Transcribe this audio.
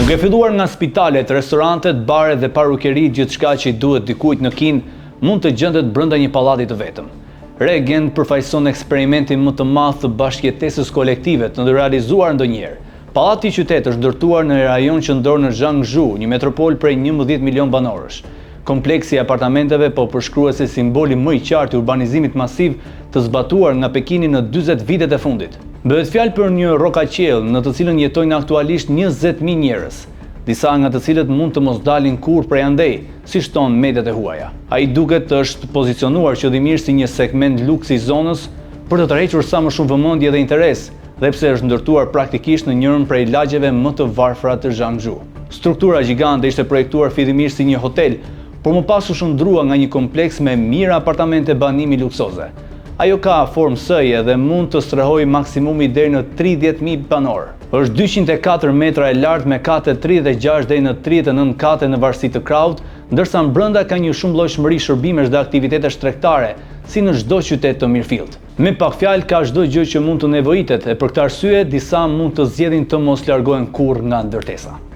Duke filluar nga spitalet, restorantet, baret dhe parrukerit, gjithçka që i duhet dikujt në Kin mund të gjendet brenda një pallati të vetëm. Regent përfaqëson eksperimentin më të madh të bashkëjetesës kolektive të realizuar ndonjëherë. Pallati i qytetit është ndërtuar në rajon qendror në Zhangzhou, një metropol prej 11 milion banorësh. Kompleksi i apartamenteve po përshkruhet si simboli më i qartë i urbanizimit masiv të zbatuar nga Pekini në 40 vitet e fundit. Bëhet fjalë për një rrokaqell në të cilën jetojnë aktualisht 20.000 njerëz, disa nga të cilët mund të mos dalin kurrë prej andej, siç thon mediat e huaja. Ai duket të është pozicionuar qëllimisht si një segment luksi i zonës për të tërhequr sa më shumë vëmendje dhe interes, dhe pse është ndërtuar praktikisht në njërin prej lagjeve më të varfëra të Zhangzhou. Struktura gjigande ishte projektuar fillimisht si një hotel, por më pas u shndrua nga një kompleks me mira apartamente banimi luksoze. Ajo ka formë S-je dhe mund të strehojë maksimumi deri në 30.000 banor. Është 204 metra e lartë me kate 36 deri në 39 kate në varësi të krahut, ndërsa brenda ka një shumëllojshmëri shërbimesh dhe aktivitetesh tregtare, si në çdo qytet të mirëfillt. Me pak fjalë ka çdo gjë që mund të nevojitet, e për këtë arsye disa mund të zgjedhin të mos largohen kurrë nga ndërtesa.